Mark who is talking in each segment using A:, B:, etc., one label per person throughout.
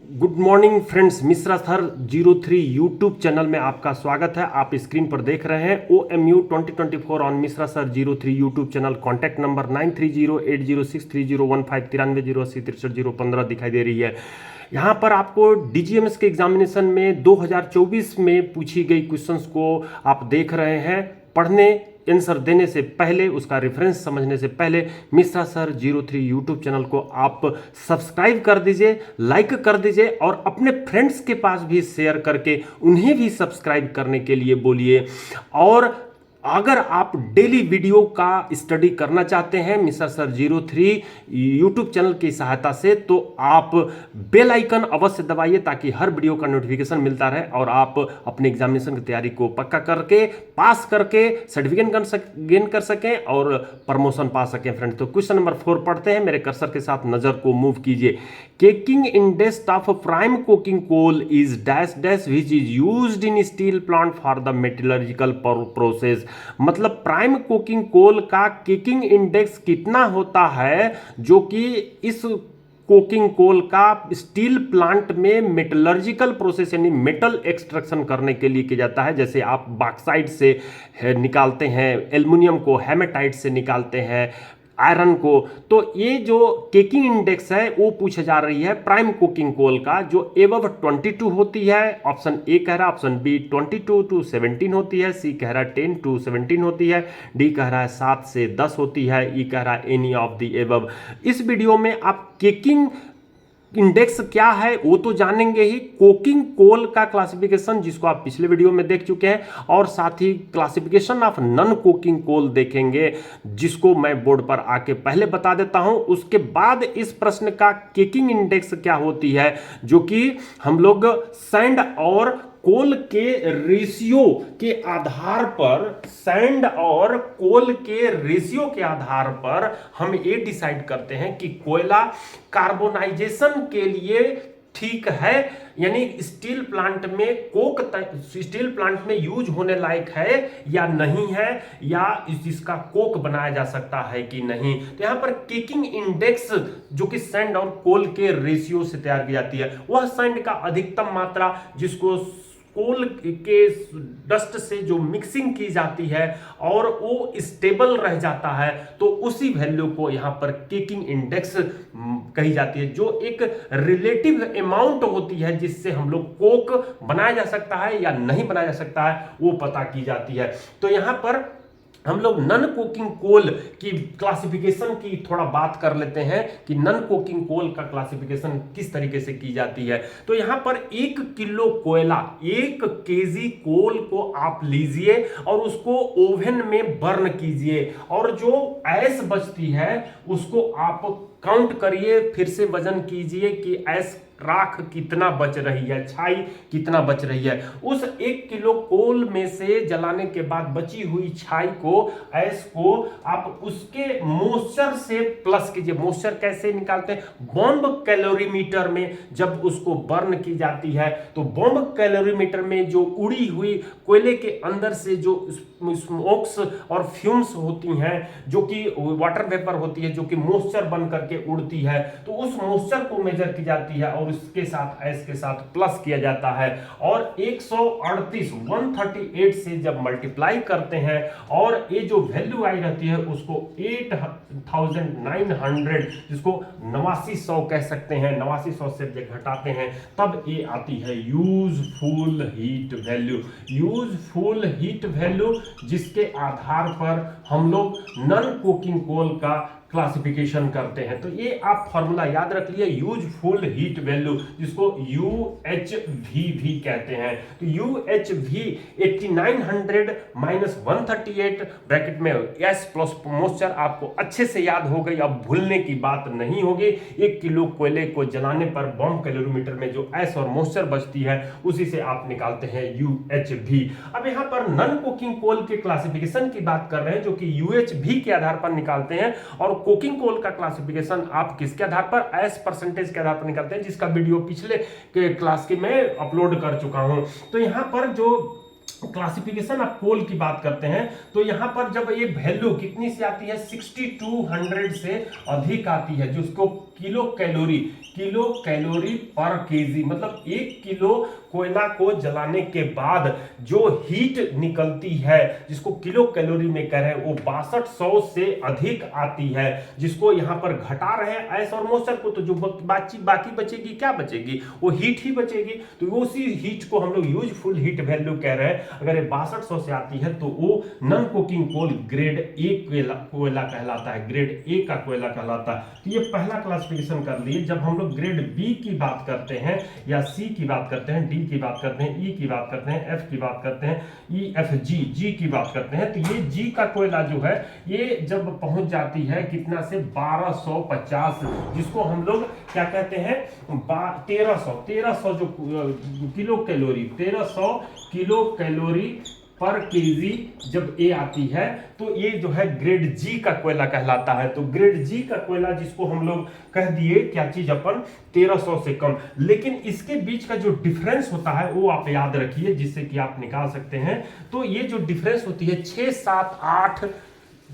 A: Good morning friends, Mishra sir 03 YouTube channel में आपका स्वागत है। आप स्क्रीन पर देख रहे हैं OMU 2024 on Mishra sir 03 YouTube channel. Contact number 9308063015 9308063015 दिखाई दे रही है। यहाँ पर आपको DGMS के एग्जामिनेशन में 2024 में पूछी गई क्वेश्चंस को आप देख रहे हैं। पढ़ने आंसर देने से पहले, उसका रेफरेंस समझने से पहले मिश्रा सर 03 यूट्यूब चैनल को आप सब्सक्राइब कर दीजिए, लाइक कर दीजिए और अपने फ्रेंड्स के पास भी शेयर करके उन्हें भी सब्सक्राइब करने के लिए बोलिए। और अगर आप डेली वीडियो का स्टडी करना चाहते हैं मिश्रा सर 03 यूट्यूब चैनल की सहायता से, तो आप बेल आइकन अवश्य दबाइए ताकि हर वीडियो का नोटिफिकेशन मिलता रहे और आप अपने एग्जामिनेशन की तैयारी को पक्का करके पास करके सर्टिफिकेट गेन कर सकें और प्रमोशन पा सकें। फ्रेंड्स, तो क्वेश्चन नंबर 4 पढ़ते हैं। मेरे कर्सर के साथ नजर को मूव कीजिए। Caking index of prime coking coal is dash dash which is used in steel plant for the metallurgical process. मतलब प्राइम कोकिंग कोल का केकिंग इंडेक्स कितना होता है जो कि इस कोकिंग कोल का स्टील प्लांट में मेटलर्जिकल प्रोसेस यानी मेटल एक्सट्रैक्शन करने के लिए किया जाता है। जैसे आप बॉक्साइट से निकालते हैं, एल्युमिनियम को हेमेटाइट से निकालते हैं, आयरन को। तो ये जो केकिंग इंडेक्स है वो पूछा जा रही है प्राइम कोकिंग कोल का, जो एबव 22 होती है। ऑप्शन ए कह रहा है, ऑप्शन बी 22 to 17 होती है, सी कह रहा है 10 to 17 होती है, डी कह रहा है 7 से 10 होती है, ई कह रहा है एनी ऑफ द एबव। इस वीडियो में आप केकिंग इंडेक्स क्या है वो तो जानेंगे ही, कोकिंग कोल का क्लासिफिकेशन जिसको आप पिछले वीडियो में देख चुके हैं, और साथ ही classification of non coking coal देखेंगे जिसको मैं बोर्ड पर आके पहले बता देता हूं। उसके बाद इस प्रश्न का केकिंग इंडेक्स क्या होती है, जो कि हम लोग सैंड और कोल के रेशियो के आधार पर, सैंड और कोल के रेशियो के आधार पर हम ये डिसाइड करते हैं कि कोयला कार्बोनाइजेशन के लिए ठीक है, यानी स्टील प्लांट में स्टील प्लांट में यूज होने लायक है या नहीं है, या इसका कोक बनाया जा सकता है कि नहीं। तो यहां पर केकिंग इंडेक्स जो कि सैंड और कोल के रेशियो से तैयार की जाती है, वह सैंड का अधिकतम मात्रा जिसको कोल के डस्ट से जो मिक्सिंग की जाती है और वो स्टेबल रह जाता है, तो उसी वैल्यू को यहां पर केकिंग इंडेक्स कही जाती है, जो एक रिलेटिव अमाउंट होती है जिससे हम लोग कोक बनाया जा सकता है या नहीं बनाया जा सकता है वो पता की जाती है। तो यहां पर हम लोग नॉन कोकिंग कोल की क्लासिफिकेशन की थोड़ा बात कर लेते हैं कि नॉन कोकिंग कोल का क्लासिफिकेशन किस तरीके से की जाती है। तो यहां पर 1 किलो कोयला, 1 केजी कोल को आप लीजिए और उसको ओवन में बर्न कीजिए, और जो ऐश बचती है उसको आप काउंट करिए, फिर से वजन कीजिए कि ऐश राख कितना बच रही है, छाई कितना बच रही है। उस 1 किलो कोल में से जलाने के बाद बची हुई छाई को, ऐश को आप उसके मॉइस्चर से प्लस कीजिए। मॉइस्चर कैसे निकालते हैं? बॉम्ब कैलोरीमीटर में जब उसको बर्न की जाती है, तो बॉम्ब कैलोरीमीटर में जो उड़ी हुई कोयले के अंदर से जो स्मोक्स और फ्यूम्स होती हैं, जो कि वाटर वेपर होती है, जो कि मॉइस्चर बन करके उड़ती है, तो उस मॉइस्चर को मेजर की जाती है और उसके साथ ऐश के साथ प्लस किया जाता है। और 138 से जब मल्टीप्लाई करते हैं और ये जो वैल्यू आई रहती है उसको 8900, जिसको 8900 कह सकते हैं, 8900 से जब घटाते हैं तब ये आती है useful heat value. Useful heat value जिसके आधार पर हम लोग नॉन कोकिंग कोल का क्लासिफिकेशन करते हैं। तो ये आप फॉर्मूला याद रख लिए, यूजफुल हीट वैल्यू जिसको UHV भी कहते हैं। तो UHV 8900 माइनस 138 ब्रैकेट में S प्लस मॉइस्चर आपको अच्छे से याद हो गई, अब भूलने की बात नहीं होगी। 1 किलो कोयले को जलाने पर बॉम्ब कैलोरीमीटर में जो S और मॉइस्चर बचती है उसी से आप निकालते हैं UHV। अब यहाँ पर नॉन कोकिंग कोल के क्लासिफिकेशन की बात कर रहे हैं जो कि UHV के आधार पर निकालते हैं, और कोकिंग कोल का क्लासिफिकेशन आप किसके आधार पर? एस परसेंटेज के आधार पर निकालते हैं, जिसका वीडियो पिछले के क्लास के मैं अपलोड कर चुका हूं। तो यहां पर जो क्लासिफिकेशन ऑफ कोल की बात करते हैं, तो यहां पर जब ये वैल्यू कितनी से आती है, 6200 से अधिक आती है, जिसको किलो कैलोरी किलो कैलोरी पर केजी, मतलब 1 किलो कोयला को जलाने के बाद जो हीट निकलती है, जिसको किलो कैलोरी में कह रहे हैं, वो 6200 से अधिक आती है, जिसको यहां पर घटा रहे हैं आइस और मॉइस्चर को। तो जो बाकी बचेगी, क्या बचेगी? वो हीट ही बचेगी। तो उसी हीट को हम लोग यूजफुल हीट वैल्यू कह रहे हैं। अगर ये 6200 से आती है तो वो non coking coal grade A कोयला कहलाता है, ग्रेड ए का कोयला कहलाता है। तो ये पहला क्लासिफिकेशन कर लिए। जब हम लोग ग्रेड बी की बात करते हैं, या सी की बात करते हैं, डी की बात करते हैं, ई की बात करते हैं, एफ की बात करते हैं, ई एफ जी की बात करते हैं, तो ये जी का कोयला जो है ये जब पहुंच जाती है कितना से 1250, जिसको हम लोग क्या कहते हैं 1300 जो किलो कैलोरी, 1300 किलो कैलोरी पर केजी जब ए आती है तो ये जो है ग्रेड जी का कोयला कहलाता है। तो ग्रेड जी का कोयला जिसको हम लोग कह दिए क्या चीज अपन 1300 से कम। लेकिन इसके बीच का जो डिफरेंस होता है वो आप याद रखिए, जिससे कि आप निकाल सकते हैं। तो ये जो डिफरेंस होती है 6 7 8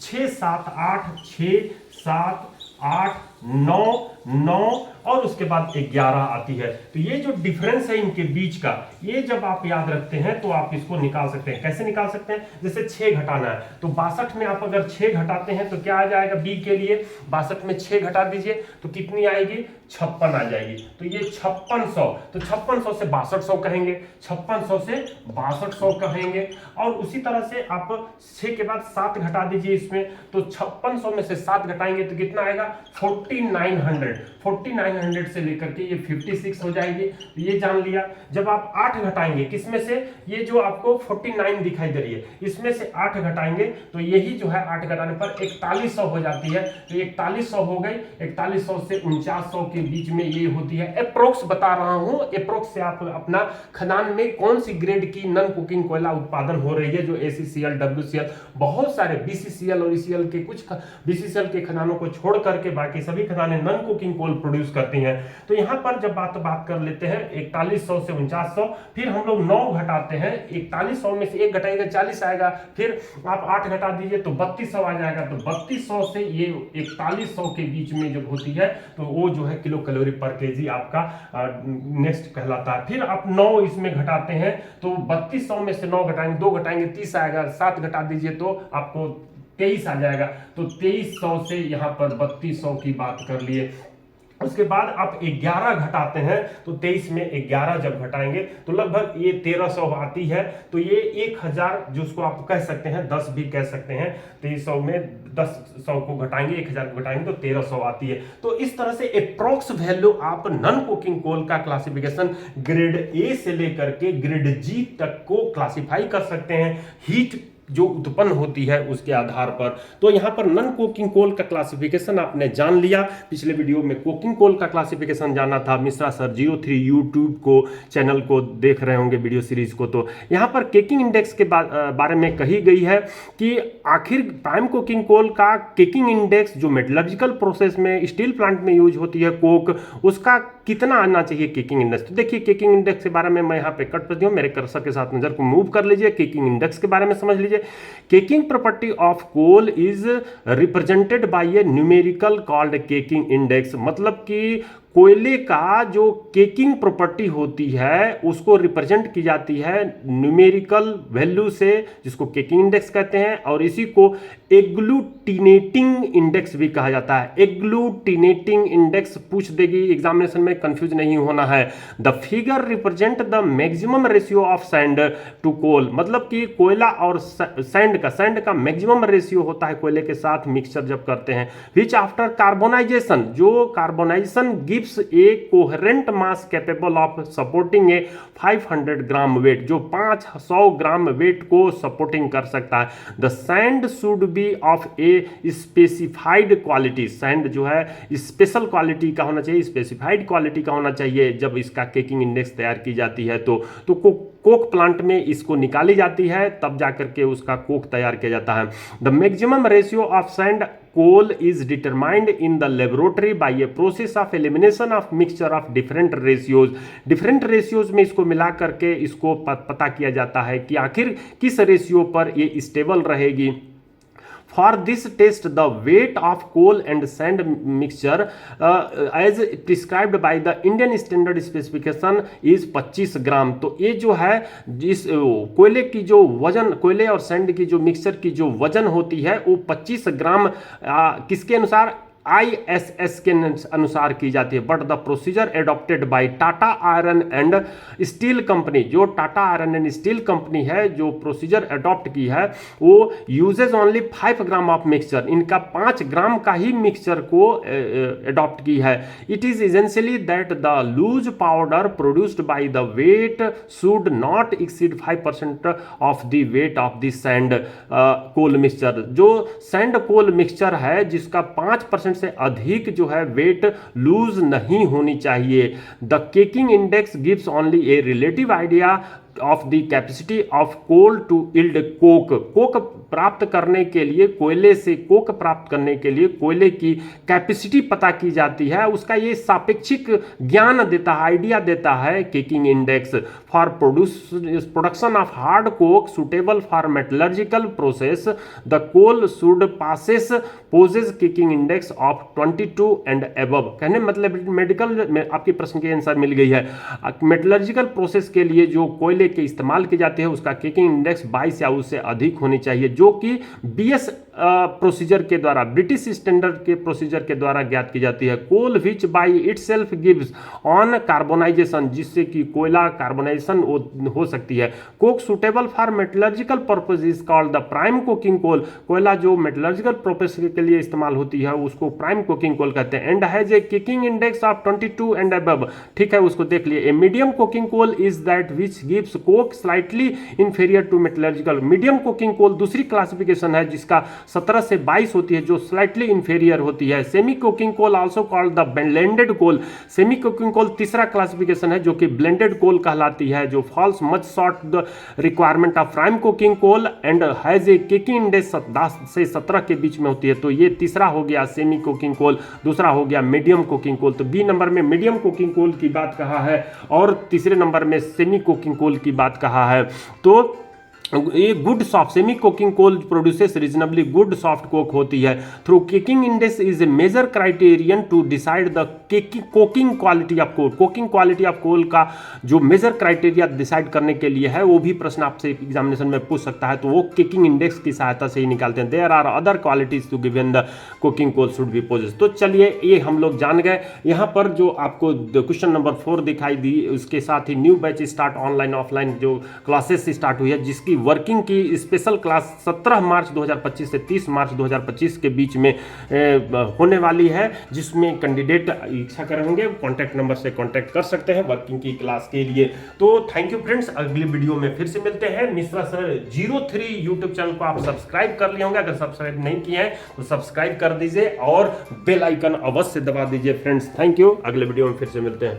A: 6 7 8 6 7 8 9 9 और उसके बाद 11 आती है। तो ये जो डिफरेंस है इनके बीच का, ये जब आप याद रखते हैं तो आप इसको निकाल सकते हैं। कैसे निकाल सकते हैं? जैसे 6 घटाना है तो 62 में आप अगर 6 घटाते हैं तो क्या आ जाएगा बी के लिए? 62 में 6 घटा दीजिए तो कितनी आएगी? 56 आ जाएगी। तो ये 5600, तो 5600 से 6200 कहेंगे, 5600 से 6200 कहेंगे। और उसी तरह से आप 6 के बाद 7 घटा दीजिए इसमें, तो 5600 में से 7 घटाएंगे तो कितना आएगा? 4900 से लेकर के ये 56 हो जाएगी। तो ये जान लिया। जब आप 8 घटाएंगे किसमें से? ये जो आपको 49 दिखाई दे रही है इसमें से 8 घटाएंगे तो यही जो है 8 घटाने पर 4100 हो जाती है। तो 4100 हो गई। 4100 से 4900 के बीच में ये होती है। अप्रोक्स बता रहा हूं, अप्रोक्स से आप अपना खदान में कौन सी ग्रेड की नॉन कुकिंग कोयला उत्पादन हो रही है, जो ACCL, WCL, बहुत सारे BCCL और ECL के, कुछ BCCL के खदानों को छोड़ करके बाकी सभी खदानें नॉन कुकिंग कोल प्रोड्यूस करती हैं। तो यहां पर जब बात कर लेते हैं 4100 से 4900, फिर हम लोग 9 घटाते हैं। 4100 में से 1 घटाएंगे 40 आएगा, फिर आप 8 घटा दीजिए तो 3200 आ जाएगा। तो 3200 से ये 4100 के बीच में जब होती है तो वो जो है किलो कैलोरी पर केजी आपका नेक्स्ट कहलाता है। फिर आप 9 इसमें घटाते हैं तो 3200 में से 9 घटाएंगे, 2 घटाएंगे 30 आएगा, 7 घटा दीजिए तो आपको 23 आ जाएगा। तो 2300 से यहां पर 3200 की बात कर लिए। उसके बाद आप 11 घटाते हैं तो 23 में 11 जब घटाएंगे तो लगभग ये 1300 आती है। तो ये 1000 जिसको आप कह सकते हैं 10 भी कह सकते हैं। 2300 में 1000 को घटाएंगे, 1000 को घटाएंगे तो 1300 आती है। तो इस तरह से अप्रोक्स वैल्यू आप नॉन कुकिंग कोल का क्लासिफिकेशन ग्रेड ए से लेकर के ग्रेड जी तक को क्लासिफाई कर सकते हैं, हीट जो उत्पन्न होती है उसके आधार पर। तो यहां पर नॉन कुकिंग कोल का क्लासिफिकेशन आपने जान लिया। पिछले वीडियो में कुकिंग कोल का क्लासिफिकेशन जाना था। मिश्रा सर 03 यूट्यूब को चैनल को देख रहे होंगे वीडियो सीरीज को। तो यहां पर केकिंग इंडेक्स के बारे में कही गई है कि आखिर प्राइम कुकिंग कोल का केकिंग इंडेक्स जो मेटलर्जिकल प्रोसेस में स्टील प्लांट में यूज होती है कोक, उसका कितना आना चाहिए केकिंग इंडेक्स। तो देखिए केकिंग इंडेक्स के बारे में मैं यहाँ पे कट करती हूँ, मेरे कर्सर के साथ नजर को मूव कर लीजिए, केकिंग इंडेक्स के बारे में समझ लीजिए। Caking property of coal is represented by a numerical called caking index, मतलब कि कोयले का जो केकिंग प्रॉपर्टी होती है उसको रिप्रेजेंट की जाती है न्यूमेरिकल वैल्यू से, जिसको केकिंग इंडेक्स कहते हैं। और इसी को एग्लूटिनेटिंग इंडेक्स भी कहा जाता है। एग्लूटिनेटिंग इंडेक्स पूछ देगी एग्जामिनेशन में, कंफ्यूज नहीं होना है। The figure represent the maximum ratio of sand to coal, मतलब कि कोयला और सैंड का मैक्सिमम रेशियो होता है कोयले के साथ मिक्सचर जब करते हैं। विच आफ्टर कार्बोनाइजेशन, जो carbonisation gives A coherent mass capable of supporting A 500 gram weight, जो 500 ग्राम वेट को सपोर्टिंग कर सकता है। The sand should be of a specified quality, sand जो है स्पेशल क्वालिटी का होना चाहिए, स्पेसिफाइड क्वालिटी का होना चाहिए जब इसका केकिंग इंडेक्स तैयार की जाती है। तो कोक प्लांट में इसको निकाली जाती है, तब जाकर के उसका कोक तैयार किया जाता है। The maximum ratio of sand coal is determined in the laboratory by a process of elimination of mixture of different ratios. Different ratios में इसको मिला करके इसको पता किया जाता है कि आखिर किस रेशियो पर ये स्टेबल रहेगी। For this test the weight of coal and sand mixture as prescribed by the Indian standard specification is 25 gram. तो ये जो है जिस कोयले की जो वजन, कोयले और सैंड की जो मिक्सचर की जो वजन होती है वो 25 ग्राम किसके अनुसार, ISS के अनुसार की जाती है। But the procedure adopted by Tata iron and steel company, जो Tata iron and steel company है जो प्रोसीजर एडॉप्ट की है वो uses only 5 gram of mixture, इनका 5 ग्राम का ही मिक्सचर को एडॉप्ट की है। It is essentially that the loose powder produced by the weight should not exceed 5% of the weight of the sand coal mixture. जो sand coal mixture है जिसका 5% से अधिक जो है वेट लूज नहीं होनी चाहिए। The caking index gives only a relative idea of the capacity of coal to yield coke. Coke प्राप्त करने के लिए, कोयले से कोक प्राप्त करने के लिए कोयले की कैपेसिटी पता की जाती है, उसका ये सापेक्षिक ज्ञान देता है, आइडिया देता है caking index. For production of hard coke suitable for metallurgical process the coal should passes possess caking index of 22 and above. कहने मतलब मेडिकल में आपके प्रश्न के आंसर मिल गई है। मेटलर्जिकल प्रोसेस के लिए जो कोयले के इस्तेमाल की जाती है उसका केकिंग इंडेक्स 22 या उससे अधिक होनी चाहिए, जो कि BS प्रोसीजर के द्वारा, ब्रिटिश स्टैंडर्ड के प्रोसीजर के द्वारा ज्ञात की जाती है। Coal which by itself gives on carbonisation, जिससे कि कोयला कार्बोनाइजेशन हो सकती है। Coke suitable for metallurgical purpose is called the prime coking coal. कोयला जो मेटलर्जिकल पर्पज के लिए इस्तेमाल होती है उसको प्राइम कोकिंग कोल कहते हैं। And has a caking index of 22 and above, ठीक है, उसको देख लिए। A medium coking coal is that which gives coke slightly inferior to metallurgical. Medium coking coal दूसरी क्लासिफिकेशन है जिसका 17 से 22 होती है, जो स्लाइटली इंफीरियर होती है। Semi coking coal also called the blended coal. Semi coking coal तीसरा क्लासिफिकेशन है जो कि ब्लेंडेड कोल कहलाती है, जो falls much short the requirement of prime coking coal and has a caking index 10 से 17 के बीच में होती है। तो ये तीसरा हो गया सेमी कोकिंग कोल, दूसरा हो गया मीडियम कोकिंग कोल। तो बी नंबर में मीडियम कोकिंग कोल की बात कहा है और तीसरे नंबर में सेमी कोकिंग कोल की बात कहा है। तो ये good soft semi coking coal produces reasonably good soft coke होती है। Through caking index is a major criterion to decide the coking quality of coal. Coking quality of coal का जो मेजर क्राइटेरिया डिसाइड करने के लिए है वो भी प्रश्न आपसे एग्जामिनेशन में पूछ सकता है, तो वो केकिंग इंडेक्स की सहायता से ही निकालते हैं। There are other qualities to given the coking coal should be possess. तो चलिए ये हम लोग जान गए। यहाँ पर जो आपको क्वेश्चन नंबर 4 दिखाई दी, उसके साथ ही new batch start online offline जो क्लासेस स्टार्ट हुई है, जिसकी वर्किंग की स्पेशल क्लास 17 मार्च 2025 से 30 मार्च 2025 के बीच में होने वाली है, जिसमें कैंडिडेट इच्छा करेंगे कॉन्टैक्ट नंबर से कॉन्टैक्ट कर सकते हैं वर्किंग की क्लास के लिए। तो थैंक यू फ्रेंड्स, अगली वीडियो में फिर से मिलते हैं। मिश्रा सर 03 यूट्यूब चैनल को आप सब्सक्राइब कर लिए होंगे, अगर सब्सक्राइब नहीं किए हैं तो सब्सक्राइब कर दीजिए और बेल आइकन अवश्य दबा दीजिए फ्रेंड्स। थैंक यू, अगले वीडियो में फिर से मिलते हैं।